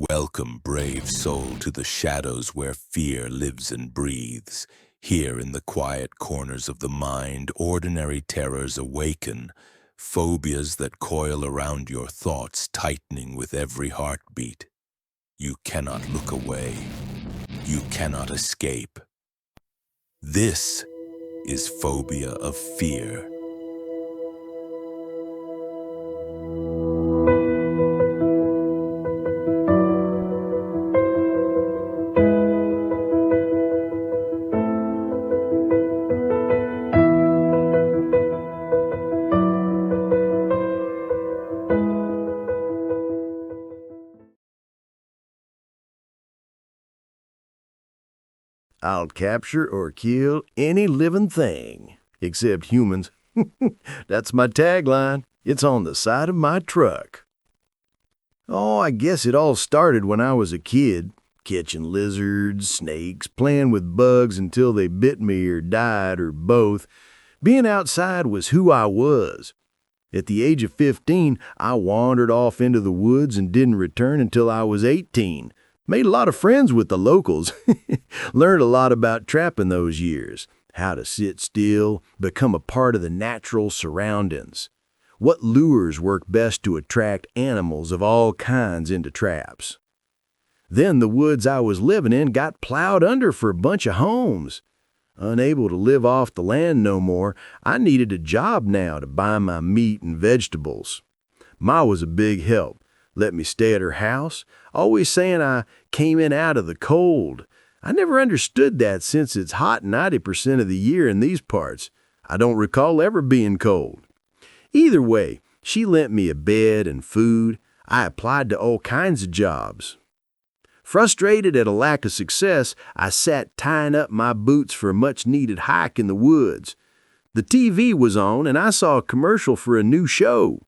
Welcome, brave soul, to the shadows where fear lives and breathes. Here in the quiet corners of the mind, ordinary terrors awaken, phobias that coil around your thoughts, tightening with every heartbeat. You cannot look away. You cannot escape. This is Phobia of Fear. I'll capture or kill any living thing, except humans. That's my tagline. It's on the side of my truck. Oh, I guess it all started when I was a kid, catching lizards, snakes, playing with bugs until they bit me or died or both. Being outside was who I was. At the age of 15, I wandered off into the woods and didn't return until I was 18. Made a lot of friends with the locals. Learned a lot about trapping those years. How to sit still, become a part of the natural surroundings. What lures work best to attract animals of all kinds into traps. Then the woods I was living in got plowed under for a bunch of homes. Unable to live off the land no more, I needed a job now to buy my meat and vegetables. Ma was a big help. Let me stay at her house, always saying I came in out of the cold. I never understood that since it's hot 90% of the year in these parts. I don't recall ever being cold. Either way, she lent me a bed and food. I applied to all kinds of jobs. Frustrated at a lack of success, I sat tying up my boots for a much-needed hike in the woods. The TV was on, and I saw a commercial for a new show.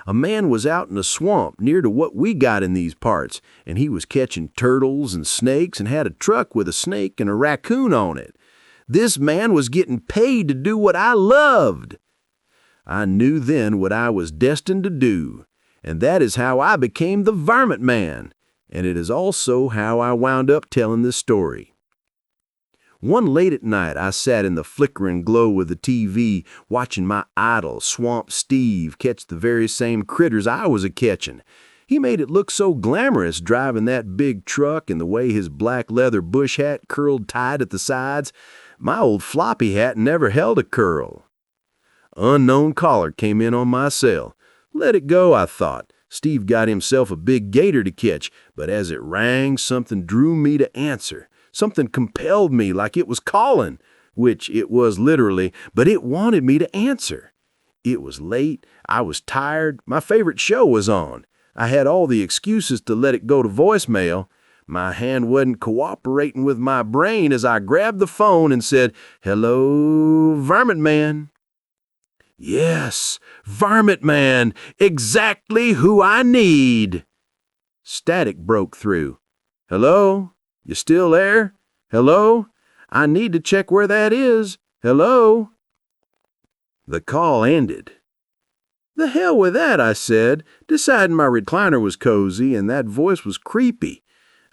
A man was out in a swamp near to what we got in these parts, and he was catching turtles and snakes and had a truck with a snake and a raccoon on it. This man was getting paid to do what I loved. I knew then what I was destined to do, and that is how I became the Varmint Man, and it is also how I wound up telling this story. One late at night, I sat in the flickering glow of the TV, watching my idol, Swamp Steve, catch the very same critters I was a-catching. He made it look so glamorous driving that big truck and the way his black leather bush hat curled tight at the sides. My old floppy hat never held a curl. Unknown caller came in on my cell. Let it go, I thought. Steve got himself a big gator to catch, but as it rang, something drew me to answer. Something compelled me like it was calling, which it was literally, but it wanted me to answer. It was late, I was tired, my favorite show was on. I had all the excuses to let it go to voicemail. My hand wasn't cooperating with my brain as I grabbed the phone and said, "Hello, Varmint Man." Yes, Varmint Man, exactly who I need. Static broke through. Hello? You still there? Hello? I need to check where that is. Hello? The call ended. The hell with that, I said, deciding my recliner was cozy and that voice was creepy.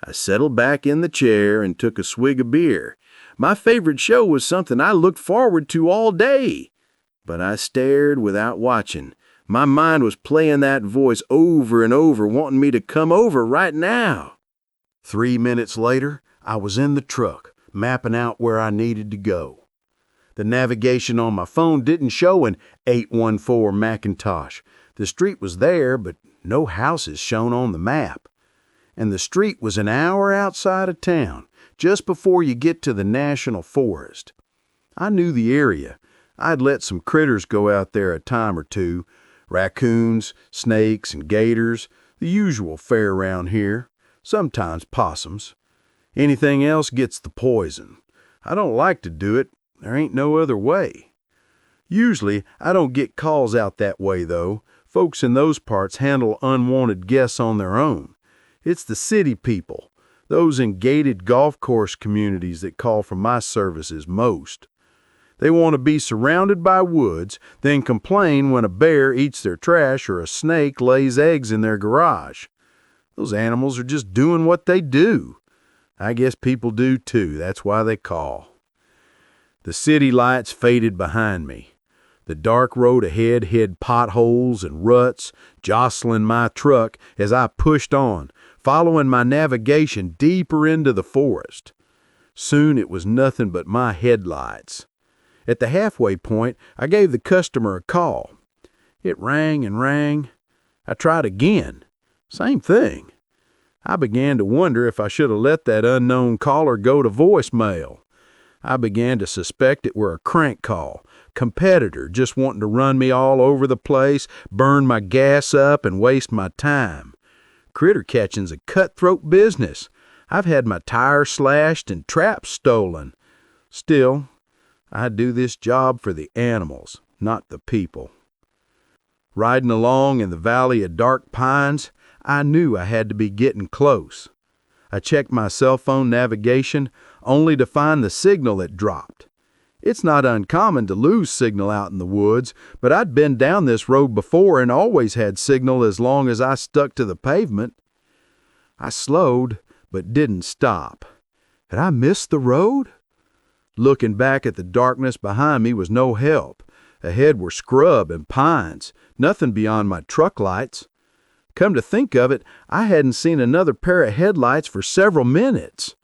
I settled back in the chair and took a swig of beer. My favorite show was something I looked forward to all day. But I stared without watching. My mind was playing that voice over and over, wanting me to come over right now. 3 minutes later, I was in the truck, mapping out where I needed to go. The navigation on my phone didn't show an 814 Macintosh. The street was there, but no houses shown on the map. And the street was an hour outside of town, just before you get to the National Forest. I knew the area. I'd let some critters go out there a time or two. Raccoons, snakes, and gators, the usual fare around here. Sometimes possums. Anything else gets the poison. I don't like to do it. There ain't no other way. Usually, I don't get calls out that way, though. Folks in those parts handle unwanted guests on their own. It's the city people, those in gated golf course communities that call for my services most. They want to be surrounded by woods, then complain when a bear eats their trash or a snake lays eggs in their garage. Those animals are just doing what they do. I guess people do too. That's why they call. The city lights faded behind me. The dark road ahead hid potholes and ruts, jostling my truck as I pushed on, following my navigation deeper into the forest. Soon it was nothing but my headlights. At the halfway point, I gave the customer a call. It rang and rang. I tried again. Same thing. I began to wonder if I should have let that unknown caller go to voicemail. I began to suspect it were a crank call, competitor just wanting to run me all over the place, burn my gas up, and waste my time. Critter catching's a cutthroat business. I've had my tires slashed and traps stolen. Still, I do this job for the animals, not the people. Riding along in the valley of dark pines, I knew I had to be getting close. I checked my cell phone navigation only to find the signal had dropped. It's not uncommon to lose signal out in the woods, but I'd been down this road before and always had signal as long as I stuck to the pavement. I slowed, but didn't stop. Had I missed the road? Looking back at the darkness behind me was no help. Ahead were scrub and pines, nothing beyond my truck lights. Come to think of it, I hadn't seen another pair of headlights for several minutes.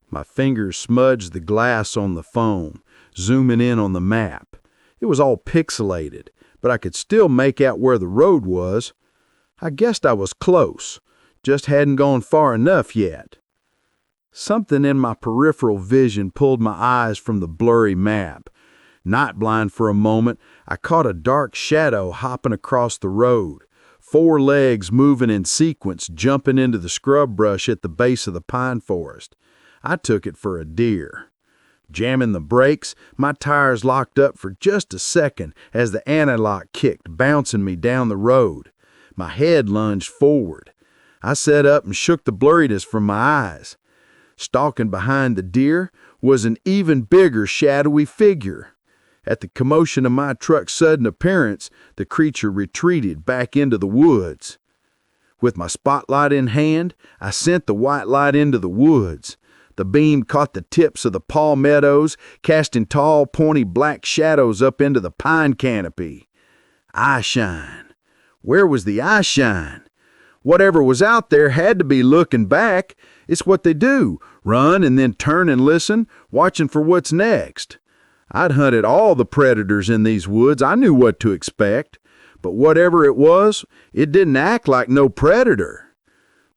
My fingers smudged the glass on the phone, zooming in on the map. It was all pixelated, but I could still make out where the road was. I guessed I was close, just hadn't gone far enough yet. Something in my peripheral vision pulled my eyes from the blurry map. Night blind for a moment, I caught a dark shadow hopping across the road. 4 legs moving in sequence, jumping into the scrub brush at the base of the pine forest. I took it for a deer. Jamming the brakes, my tires locked up for just a second as the anti-lock kicked, bouncing me down the road. My head lunged forward. I sat up and shook the blurriness from my eyes. Stalking behind the deer was an even bigger shadowy figure. At the commotion of my truck's sudden appearance, the creature retreated back into the woods. With my spotlight in hand, I sent the white light into the woods. The beam caught the tips of the palmettos, casting tall, pointy black shadows up into the pine canopy. Eye shine. Where was the eye shine? Whatever was out there had to be looking back. It's what they do, run and then turn and listen, watching for what's next. I'd hunted all the predators in these woods. I knew what to expect. But whatever it was, it didn't act like no predator.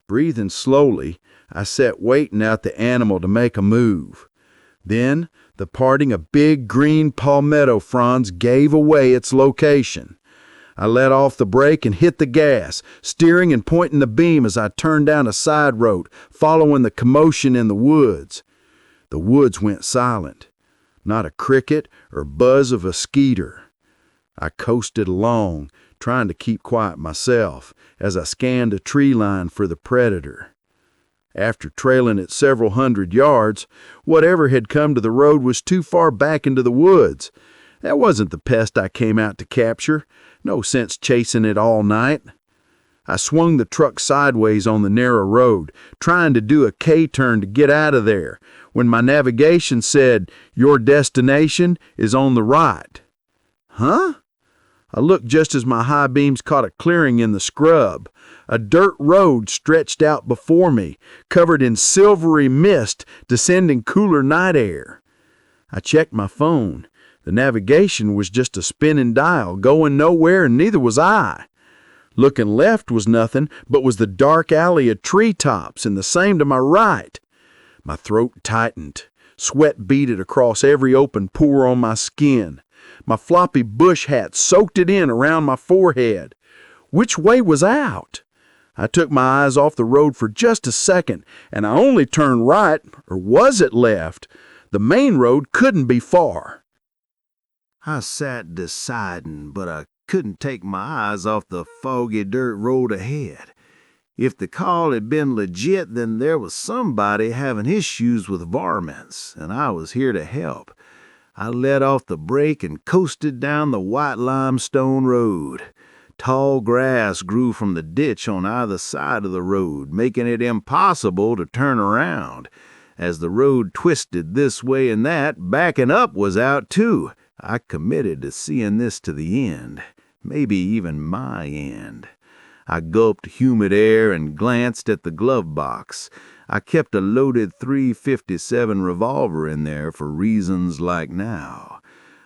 Breathing slowly, I sat waiting out the animal to make a move. Then, the parting of big green palmetto fronds gave away its location. I let off the brake and hit the gas, steering and pointing the beam as I turned down a side road, following the commotion in the woods. The woods went silent. Not a cricket or buzz of a skeeter. I coasted along, trying to keep quiet myself, as I scanned a tree line for the predator. After trailing it several hundred yards, whatever had come to the road was too far back into the woods. That wasn't the pest I came out to capture. No sense chasing it all night. I swung the truck sideways on the narrow road, trying to do a K-turn to get out of there, when my navigation said, "Your destination is on the right." Huh? I looked just as my high beams caught a clearing in the scrub. A dirt road stretched out before me, covered in silvery mist, descending cooler night air. I checked my phone. The navigation was just a spinning dial, going nowhere, and neither was I. Looking left was nothing, but was the dark alley of treetops, and the same to my right. My throat tightened. Sweat beaded across every open pore on my skin. My floppy bush hat soaked it in around my forehead. Which way was out? I took my eyes off the road for just a second, and I only turned right, or was it left? The main road couldn't be far. I sat deciding, but I couldn't take my eyes off the foggy dirt road ahead. If the call had been legit, then there was somebody having issues with varmints, and I was here to help. I let off the brake and coasted down the white limestone road. Tall grass grew from the ditch on either side of the road, making it impossible to turn around. As the road twisted this way and that, backing up was out too. I committed to seeing this to the end, maybe even my end. I gulped humid air and glanced at the glove box. I kept a loaded .357 revolver in there for reasons like now.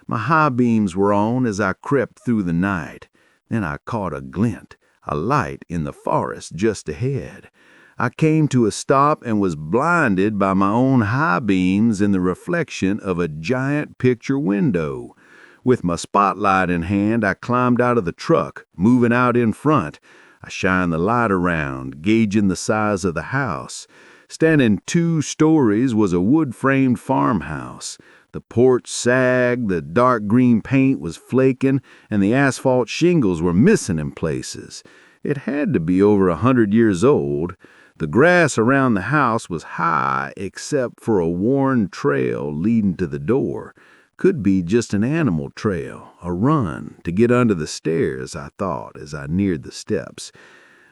My high beams were on as I crept through the night. Then I caught a glint, a light in the forest just ahead. I came to a stop and was blinded by my own high beams in the reflection of a giant picture window. With my spotlight in hand, I climbed out of the truck, moving out in front. I shined the light around, gauging the size of the house. Standing 2 stories was a wood-framed farmhouse. The porch sagged, the dark green paint was flaking, and the asphalt shingles were missing in places. It had to be over 100 years old. The grass around the house was high except for a worn trail leading to the door. Could be just an animal trail, a run, to get under the stairs, I thought as I neared the steps.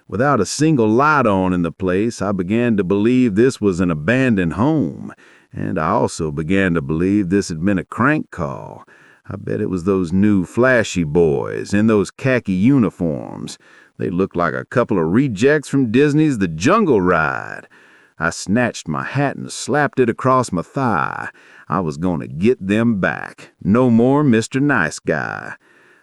Without a single light on in the place, I began to believe this was an abandoned home, and I also began to believe this had been a crank call. I bet it was those new flashy boys in those khaki uniforms. They looked like a couple of rejects from Disney's The Jungle Ride. I snatched my hat and slapped it across my thigh. I was going to get them back. No more Mr. Nice Guy.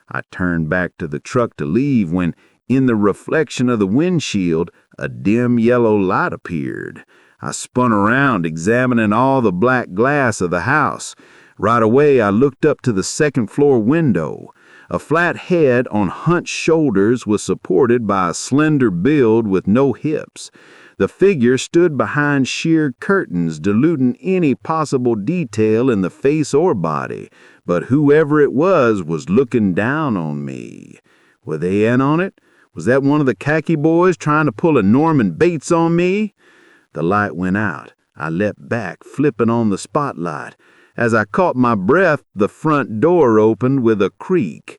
I turned back to the truck to leave when, in the reflection of the windshield, a dim yellow light appeared. I spun around, examining all the black glass of the house. Right away, I looked up to the second-floor window. A flat head on hunched shoulders was supported by a slender build with no hips. The figure stood behind sheer curtains, diluting any possible detail in the face or body, but whoever it was looking down on me. Were they in on it? Was that one of the khaki boys trying to pull a Norman Bates on me? The light went out. I leapt back, flipping on the spotlight. As I caught my breath, the front door opened with a creak.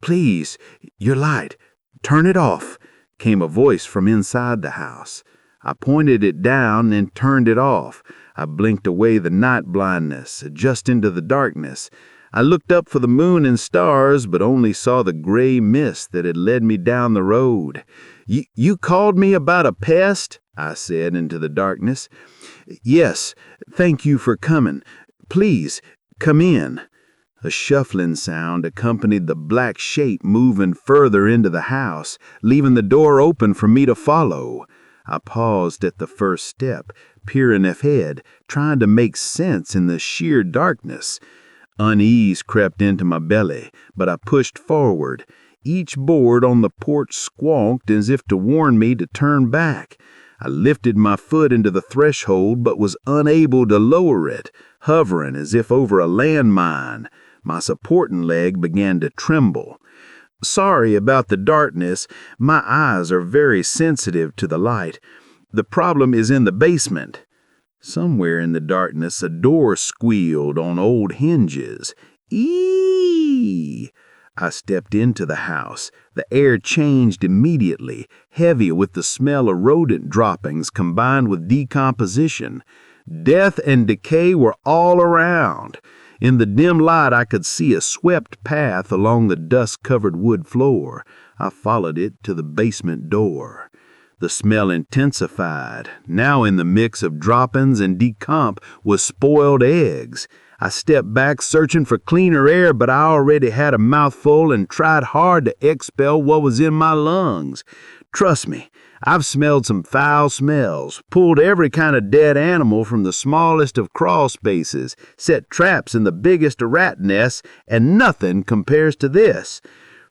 "Please, your light. Turn it off," came a voice from inside the house. I pointed it down and turned it off. I blinked away the night blindness, just into the darkness. I looked up for the moon and stars, but only saw the gray mist that had led me down the road. You called me about a pest?" I said into the darkness. "Yes, thank you for coming. Please, come in." A shuffling sound accompanied the black shape moving further into the house, leaving the door open for me to follow. I paused at the first step, peering ahead, trying to make sense in the sheer darkness. Unease crept into my belly, but I pushed forward. Each board on the porch squawked as if to warn me to turn back. I lifted my foot into the threshold, but was unable to lower it, hovering as if over a landmine. My supporting leg began to tremble. "Sorry about the darkness. My eyes are very sensitive to the light. The problem is in the basement." Somewhere in the darkness, a door squealed on old hinges. Eee! I stepped into the house. The air changed immediately, heavy with the smell of rodent droppings combined with decomposition. Death and decay were all around. In the dim light, I could see a swept path along the dust-covered wood floor. I followed it to the basement door. The smell intensified. Now in the mix of droppings and decomp was spoiled eggs. I stepped back, searching for cleaner air, but I already had a mouthful and tried hard to expel what was in my lungs. Trust me, I've smelled some foul smells, pulled every kind of dead animal from the smallest of crawl spaces, set traps in the biggest of rat nests, and nothing compares to this.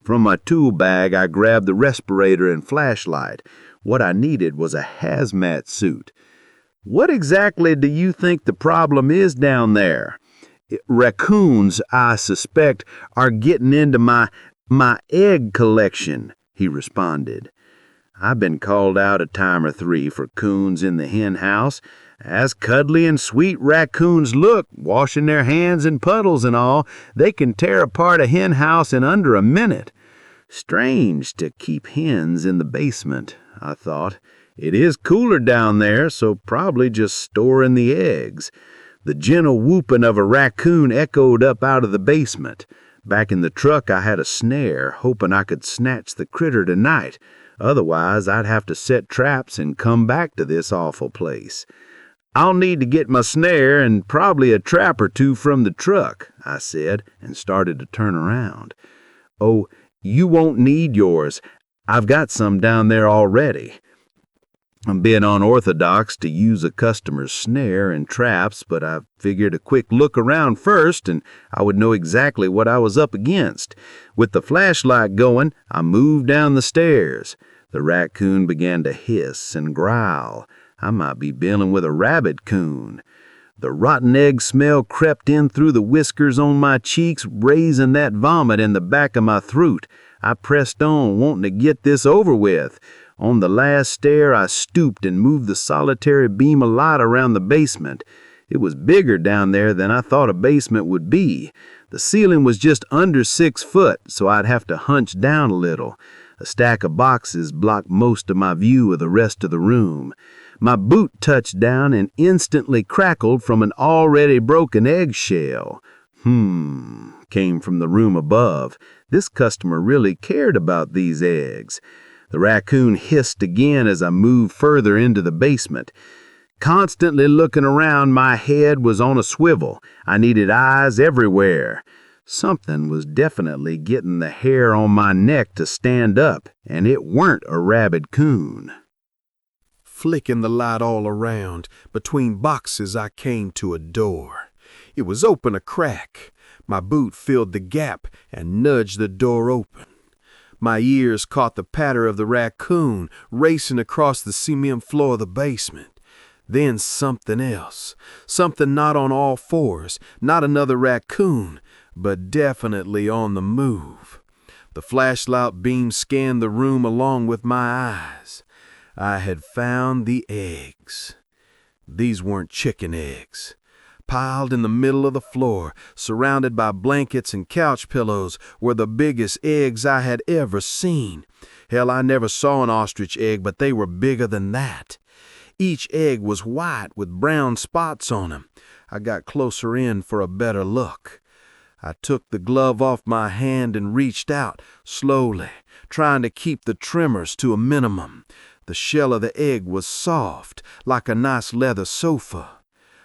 From my tool bag, I grabbed the respirator and flashlight. What I needed was a hazmat suit. "What exactly do you think the problem is down there?" "Raccoons, I suspect, are getting into my egg collection," he responded. "I've been called out a time or 3 for coons in the hen house. As cuddly and sweet raccoons look, washing their hands in puddles and all, they can tear apart a hen house in under a minute. Strange to keep hens in the basement, I thought. It is cooler down there, so probably just storing the eggs. The gentle whooping of a raccoon echoed up out of the basement. Back in the truck, I had a snare, hoping I could snatch the critter tonight. Otherwise, I'd have to set traps and come back to this awful place. I'll need to get my snare and probably a trap or two from the truck, I said, and started to turn around. Oh, you won't need yours. I've got some down there already. I'm being unorthodox to use a customer's snare and traps, but I figured a quick look around first and I would know exactly what I was up against. With the flashlight going, I moved down the stairs. The raccoon began to hiss and growl. I might be dealing with a rabbit coon. The rotten egg smell crept in through the whiskers on my cheeks, raising that vomit in the back of my throat. I pressed on, wanting to get this over with. On the last stair, I stooped and moved the solitary beam of light around the basement. It was bigger down there than I thought a basement would be. The ceiling was just under 6 foot, so I'd have to hunch down a little. A stack of boxes blocked most of my view of the rest of the room. My boot touched down and instantly crackled from an already broken eggshell. Came from the room above. This customer really cared about these eggs. The raccoon hissed again as I moved further into the basement. Constantly looking around, my head was on a swivel. I needed eyes everywhere. Something was definitely getting the hair on my neck to stand up, and it weren't a rabid coon. Flicking the light all around, between boxes I came to a door. It was open a crack. My boot filled the gap and nudged the door open. My ears caught the patter of the raccoon racing across the cement floor of the basement. Then something else. Something not on all fours, not another raccoon, but definitely on the move. The flashlight beam scanned the room along with my eyes. I had found the eggs. These weren't chicken eggs. Piled in the middle of the floor, surrounded by blankets and couch pillows, were the biggest eggs I had ever seen. Hell, I never saw an ostrich egg, but they were bigger than that. Each egg was white with brown spots on them. I got closer in for a better look. I took the glove off my hand and reached out, slowly, trying to keep the tremors to a minimum. The shell of the egg was soft, like a nice leather sofa.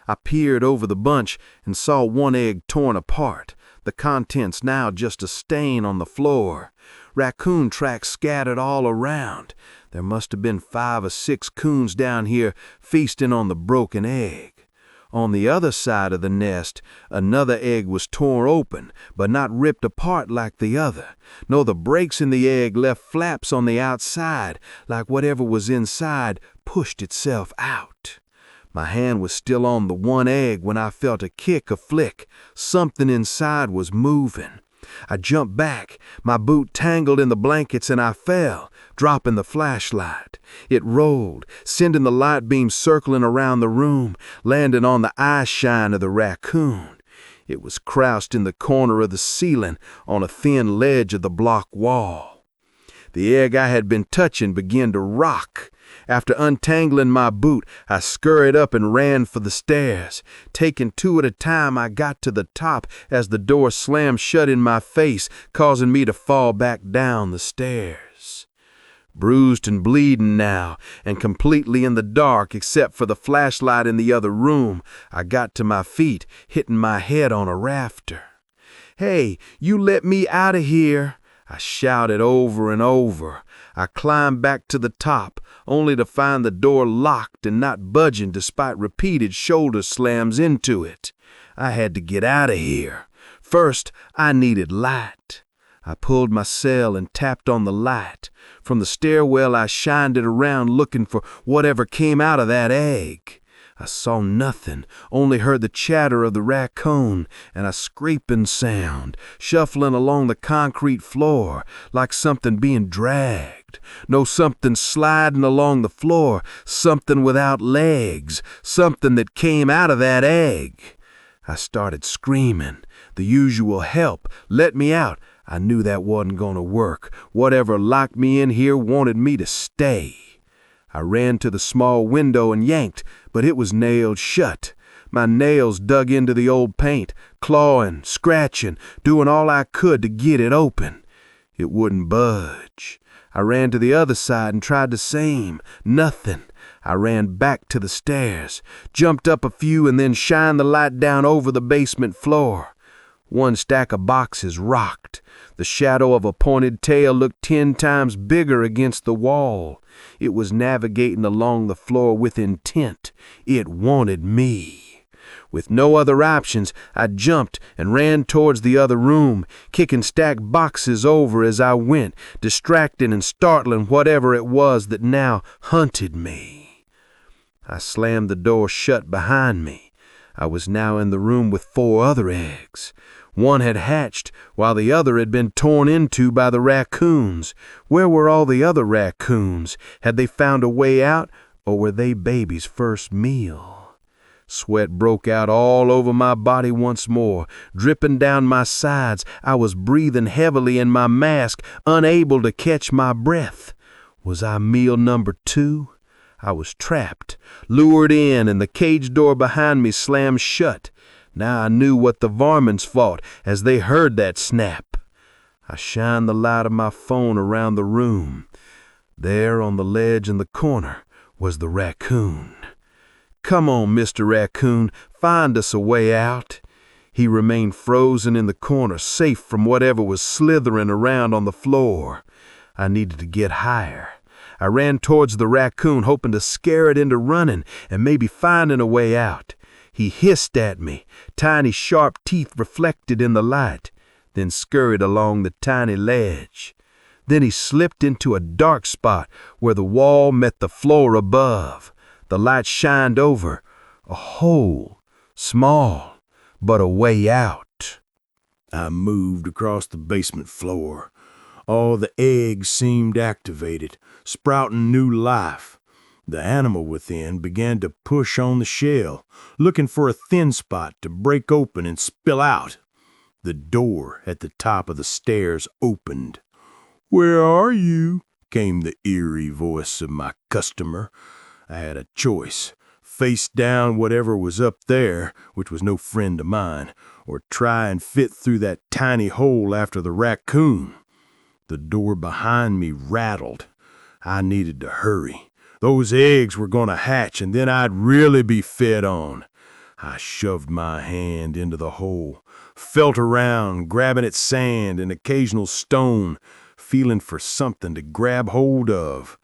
I peered over the bunch and saw one egg torn apart, the contents now just a stain on the floor. Raccoon tracks scattered all around. There must have been 5 or 6 coons down here feasting on the broken egg. On the other side of the nest, another egg was torn open, but not ripped apart like the other. No, the breaks in the egg left flaps on the outside, like whatever was inside pushed itself out. My hand was still on the one egg when I felt a kick, a flick. Something inside was moving. I jumped back. My boot tangled in the blankets and I fell, dropping the flashlight. It rolled, sending the light beam circling around the room, landing on the eye shine of the raccoon. It was crouched in the corner of the ceiling on a thin ledge of the block wall. The egg I had been touching began to rock. After untangling my boot, I scurried up and ran for the stairs. Taking 2 at a time, I got to the top as the door slammed shut in my face, causing me to fall back down the stairs. Bruised and bleeding now, and completely in the dark except for the flashlight in the other room, I got to my feet, hitting my head on a rafter. "Hey, you let me out of here!" I shouted over and over. I climbed back to the top, only to find the door locked and not budging despite repeated shoulder slams into it. I had to get out of here. First, I needed light. I pulled my cell and tapped on the light. From the stairwell, I shined it around looking for whatever came out of that egg. I saw nothing, only heard the chatter of the raccoon and a scraping sound, shuffling along the concrete floor like something being dragged. No, something sliding along the floor, something without legs, something that came out of that egg. I started screaming. The usual help, let me out. I knew that wasn't gonna work. Whatever locked me in here wanted me to stay. I ran to the small window and yanked, but it was nailed shut. My nails dug into the old paint, clawing, scratching, doing all I could to get it open. It wouldn't budge. I ran to the other side and tried the same. Nothing. I ran back to the stairs, jumped up a few, and then shined the light down over the basement floor. One stack of boxes rocked. The shadow of a pointed tail looked 10 times bigger against the wall. It was navigating along the floor with intent. It wanted me. With no other options, I jumped and ran towards the other room, kicking stacked boxes over as I went, distracting and startling whatever it was that now hunted me. I slammed the door shut behind me. I was now in the room with 4 other eggs. One had hatched, while the other had been torn into by the raccoons. Where were all the other raccoons? Had they found a way out, or were they baby's first meal? Sweat broke out all over my body once more, dripping down my sides. I was breathing heavily in my mask, unable to catch my breath. Was I meal number 2? I was trapped, lured in, and the cage door behind me slammed shut. Now I knew what the varmints fought as they heard that snap. I shined the light of my phone around the room. There on the ledge in the corner was the raccoon. "Come on, Mr. Raccoon, find us a way out." He remained frozen in the corner, safe from whatever was slithering around on the floor. I needed to get higher. I ran towards the raccoon, hoping to scare it into running and maybe finding a way out. He hissed at me, tiny sharp teeth reflected in the light, then scurried along the tiny ledge. Then he slipped into a dark spot where the wall met the floor above. The light shined over a hole, small, but a way out. I moved across the basement floor. All the eggs seemed activated, sprouting new life. The animal within began to push on the shell, looking for a thin spot to break open and spill out. The door at the top of the stairs opened. "Where are you?" came the eerie voice of my customer. I had a choice: face down whatever was up there, which was no friend of mine, or try and fit through that tiny hole after the raccoon. The door behind me rattled. I needed to hurry. Those eggs were going to hatch, and then I'd really be fed on. I shoved my hand into the hole, felt around, grabbing at sand and occasional stone, feeling for something to grab hold of.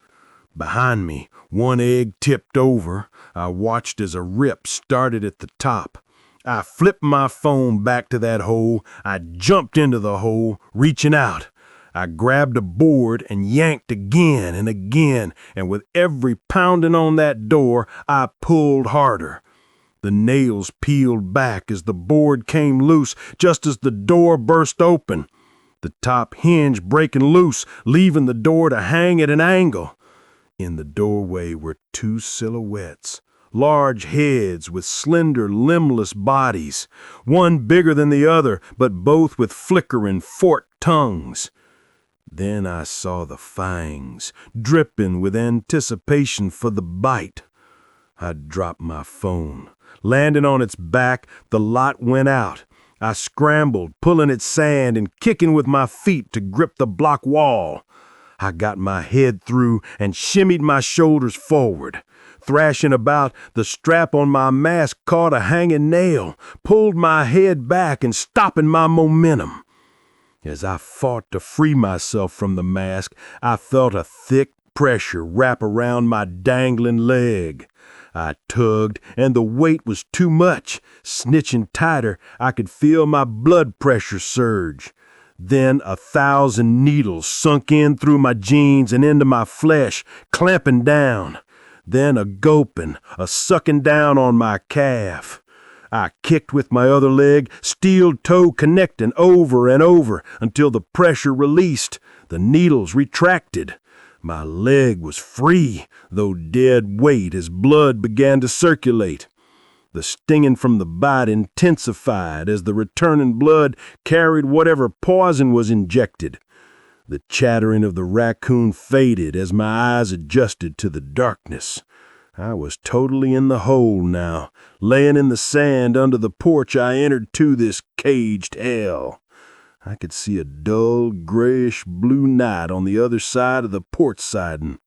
Behind me, one egg tipped over. I watched as a rip started at the top. I flipped my phone back to that hole. I jumped into the hole, reaching out. I grabbed a board and yanked again and again, and with every pounding on that door, I pulled harder. The nails peeled back as the board came loose just as the door burst open, the top hinge breaking loose, leaving the door to hang at an angle. In the doorway were 2 silhouettes, large heads with slender, limbless bodies, one bigger than the other, but both with flickering, forked tongues. Then I saw the fangs, dripping with anticipation for the bite. I dropped my phone. Landing on its back, the lot went out. I scrambled, pulling at sand and kicking with my feet to grip the block wall. I got my head through and shimmied my shoulders forward. Thrashing about, the strap on my mask caught a hanging nail, pulled my head back and stopping my momentum. As I fought to free myself from the mask, I felt a thick pressure wrap around my dangling leg. I tugged, and the weight was too much. Snitching tighter, I could feel my blood pressure surge. Then 1,000 needles sunk in through my jeans and into my flesh, clamping down. Then a gulping, a sucking down on my calf. I kicked with my other leg, steel toe connecting over and over until the pressure released. The needles retracted. My leg was free, though dead weight as blood began to circulate. The stinging from the bite intensified as the returning blood carried whatever poison was injected. The chattering of the raccoon faded as my eyes adjusted to the darkness. I was totally in the hole now, laying in the sand under the porch I entered to this caged hell. I could see a dull, grayish-blue night on the other side of the porch siding.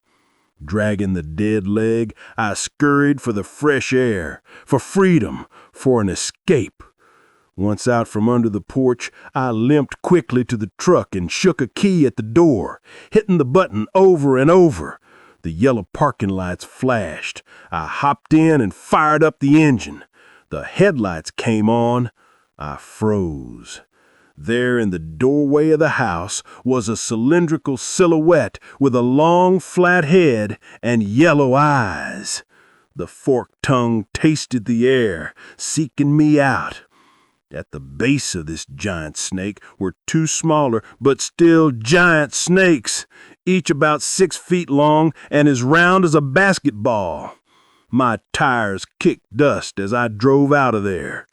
Dragging the dead leg, I scurried for the fresh air, for freedom, for an escape. Once out from under the porch, I limped quickly to the truck and shook a key at the door, hitting the button over and over. The yellow parking lights flashed. I hopped in and fired up the engine. The headlights came on. I froze. There in the doorway of the house was a cylindrical silhouette with a long, flat head and yellow eyes. The forked tongue tasted the air, seeking me out. At the base of this giant snake were two smaller but still giant snakes, each about 6 feet long and as round as a basketball. My tires kicked dust as I drove out of there.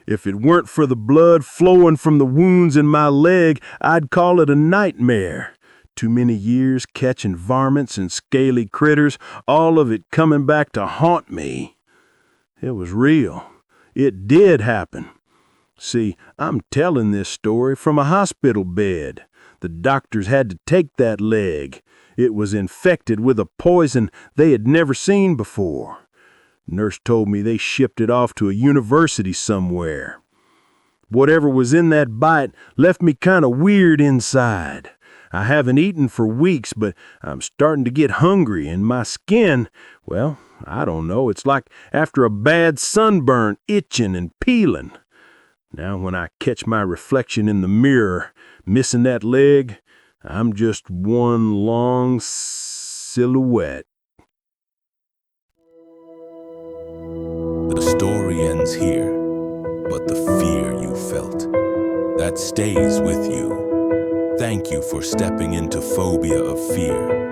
If it weren't for the blood flowing from the wounds in my leg, I'd call it a nightmare. Too many years catching varmints and scaly critters, all of it coming back to haunt me. It was real. It did happen. See, I'm telling this story from a hospital bed. The doctors had to take that leg. It was infected with a poison they had never seen before. Nurse told me they shipped it off to a university somewhere. Whatever was in that bite left me kind of weird inside. I haven't eaten for weeks, but I'm starting to get hungry, and my skin, well, I don't know, it's like after a bad sunburn, itching and peeling. Now when I catch my reflection in the mirror, missing that leg, I'm just one long silhouette. The story ends here, but the fear you felt, that stays with you. Thank you for stepping into Phobia of Fear.